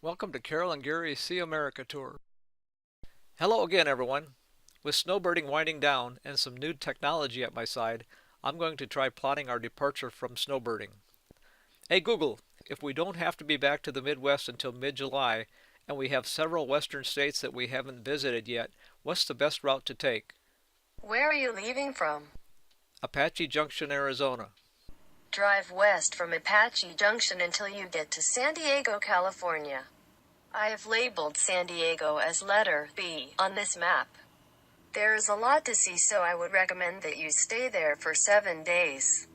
Welcome to Carol and Gary's See America Tour. Hello again, everyone. With snowbirding winding down and some new technology at my side, I'm going to try plotting our departure from snowbirding. Hey Google, if we don't have to be back to the Midwest until mid-July, and we have several western states that we haven't visited yet, what's the best route to take? Where are you leaving from? Apache Junction, Arizona. Drive west from Apache Junction until you get to San Diego, California. I have labeled San Diego as letter B on this map. There is a lot to see, so I would recommend that you stay there for 7 days.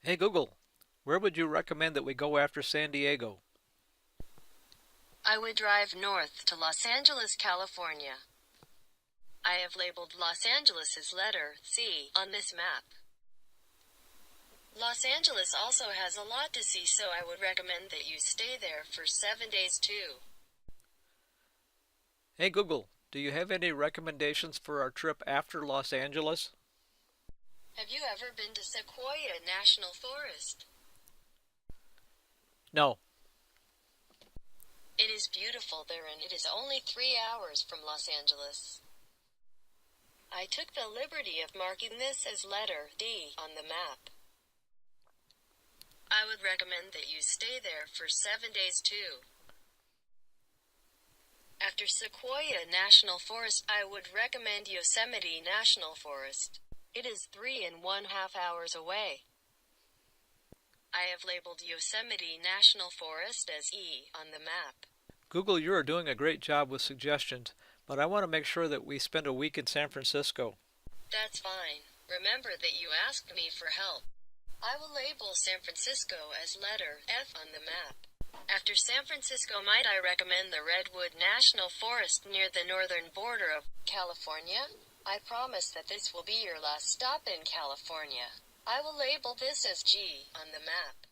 Hey Google, where would you recommend that we go after San Diego? I would drive north to Los Angeles, California. I have labeled Los Angeles as letter C on this map. Los Angeles also has a lot to see, so I would recommend that you stay there for 7 days too. Hey Google, do you have any recommendations for our trip after Los Angeles? Have you ever been to Sequoia National Forest? No. It is beautiful there, and it is only 3 hours from Los Angeles. I took the liberty of marking this as letter D on the map. I would recommend that you stay there for 7 days too. After Sequoia National Forest, I would recommend Yosemite National Forest. It is 3.5 hours away. I have labeled Yosemite National Forest as E on the map. Google, you are doing a great job with suggestions, but I want to make sure that we spend a week in San Francisco. That's fine. Remember that you asked me for help. I will label San Francisco as letter F on the map. After San Francisco, might I recommend the Redwood National Forest near the northern border of California? I promise that this will be your last stop in California. I will label this as G on the map.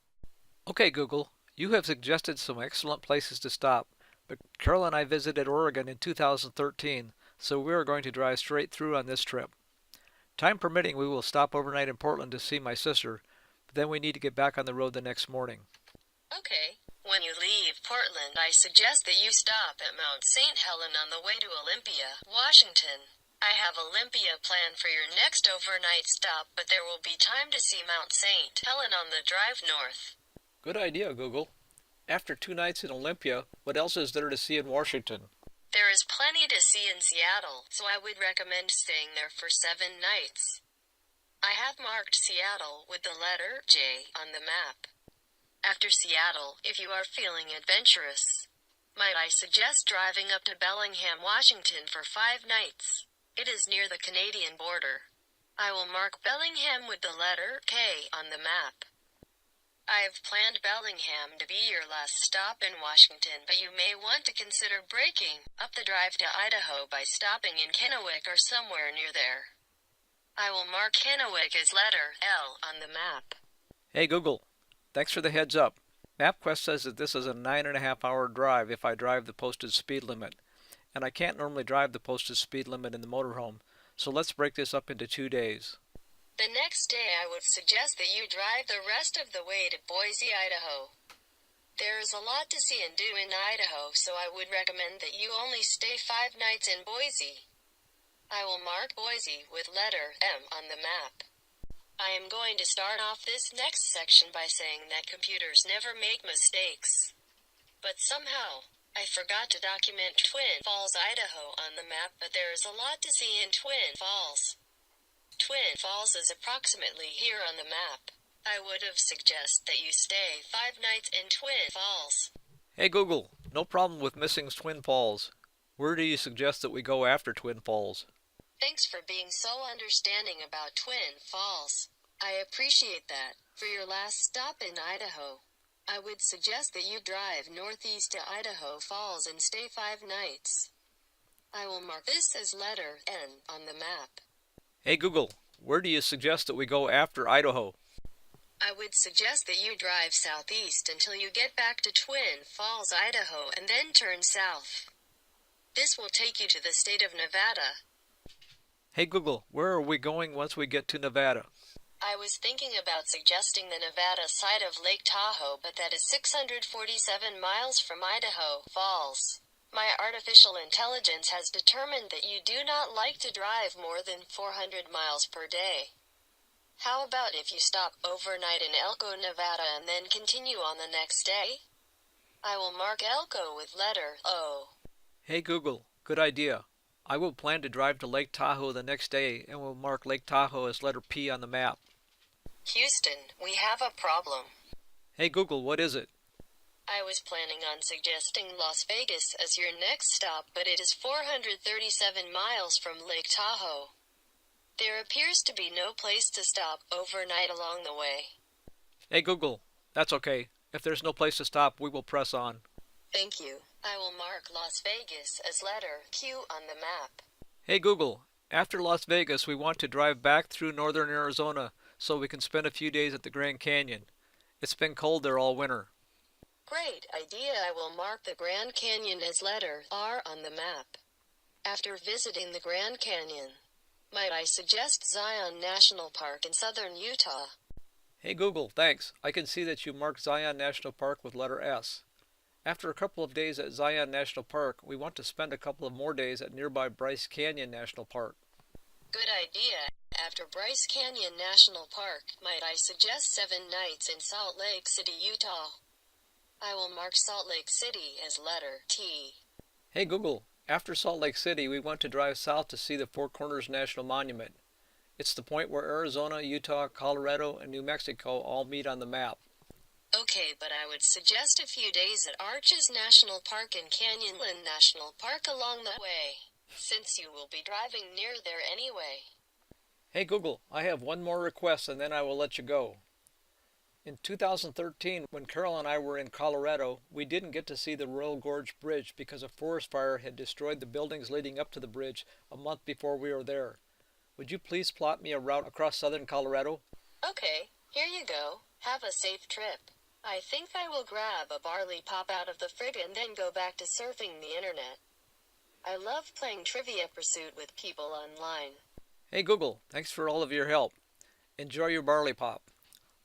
Okay, Google, you have suggested some excellent places to stop, but Carol and I visited Oregon in 2013, so we are going to drive straight through on this trip. Time permitting, we will stop overnight in Portland to see my sister, but then we need to get back on the road the next morning. Okay. When you leave Portland, I suggest that you stop at Mount St. Helens on the way to Olympia, Washington. I have Olympia planned for your next overnight stop, but there will be time to see Mount St. Helens on the drive north. Good idea, Google. After 2 nights in Olympia, what else is there to see in Washington? There is plenty to see in Seattle, so I would recommend staying there for 7 nights. I have marked Seattle with the letter J on the map. After Seattle, if you are feeling adventurous, might I suggest driving up to Bellingham, Washington for 5 nights. It is near the Canadian border. I will mark Bellingham with the letter K on the map. I have planned Bellingham to be your last stop in Washington, but you may want to consider breaking up the drive to Idaho by stopping in Kennewick or somewhere near there. I will mark Kennewick as letter L on the map. Hey Google, thanks for the heads up. MapQuest says that this is a 9.5-hour drive if I drive the posted speed limit, and I can't normally drive the posted speed limit in the motorhome, so let's break this up into 2 days. The next day I would suggest that you drive the rest of the way to Boise, Idaho. There is a lot to see and do in Idaho, so I would recommend that you only stay 5 nights in Boise. I will mark Boise with letter M on the map. I am going to start off this next section by saying that computers never make mistakes. But somehow, I forgot to document Twin Falls, Idaho on the map, but there is a lot to see in Twin Falls. Twin Falls is approximately here on the map. I would have suggested that you stay 5 nights in Twin Falls. Hey Google, no problem with missing Twin Falls. Where do you suggest that we go after Twin Falls? Thanks for being so understanding about Twin Falls. I appreciate that. For your last stop in Idaho, I would suggest that you drive northeast to Idaho Falls and stay 5 nights. I will mark this as letter N on the map. Hey Google, where do you suggest that we go after Idaho? I would suggest that you drive southeast until you get back to Twin Falls, Idaho, and then turn south. This will take you to the state of Nevada. Hey Google, where are we going once we get to Nevada? I was thinking about suggesting the Nevada side of Lake Tahoe, but that is 647 miles from Idaho Falls. My artificial intelligence has determined that you do not like to drive more than 400 miles per day. How about if you stop overnight in Elko, Nevada and then continue on the next day? I will mark Elko with letter O. Hey Google, good idea. I will plan to drive to Lake Tahoe the next day and will mark Lake Tahoe as letter P on the map. Houston, we have a problem. Hey Google, what is it? I was planning on suggesting Las Vegas as your next stop, but it is 437 miles from Lake Tahoe. There appears to be no place to stop overnight along the way. Hey Google, that's okay. If there's no place to stop, we will press on. Thank you. I will mark Las Vegas as letter Q on the map. Hey Google, after Las Vegas, we want to drive back through northern Arizona so we can spend a few days at the Grand Canyon. It's been cold there all winter. Great idea. I will mark the Grand Canyon as letter R on the map. After visiting the Grand Canyon, might I suggest Zion National Park in southern Utah? Hey Google, thanks. I can see that you marked Zion National Park with letter S. After a couple of days at Zion National Park, we want to spend a couple of more days at nearby Bryce Canyon National Park. Good idea. After Bryce Canyon National Park, might I suggest 7 nights in Salt Lake City, Utah? I will mark Salt Lake City as letter T. Hey Google, after Salt Lake City, we want to drive south to see the Four Corners National Monument. It's the point where Arizona, Utah, Colorado, and New Mexico all meet on the map. Okay, but I would suggest a few days at Arches National Park and Canyonland National Park along the way, since you will be driving near there anyway. Hey Google, I have one more request and then I will let you go. In 2013, when Carol and I were in Colorado, we didn't get to see the Royal Gorge Bridge because a forest fire had destroyed the buildings leading up to the bridge a month before we were there. Would you please plot me a route across southern Colorado? Okay, here you go. Have a safe trip. I think I will grab a barley pop out of the fridge and then go back to surfing the internet. I love playing Trivia Pursuit with people online. Hey Google, thanks for all of your help. Enjoy your barley pop.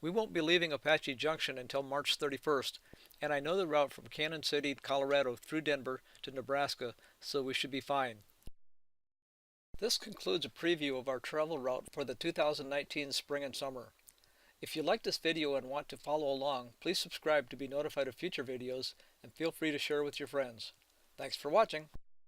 We won't be leaving Apache Junction until March 31st, and I know the route from Cannon City, Colorado through Denver to Nebraska, so we should be fine. This concludes a preview of our travel route for the 2019 spring and summer. If you like this video and want to follow along, please subscribe to be notified of future videos and feel free to share with your friends. Thanks for watching.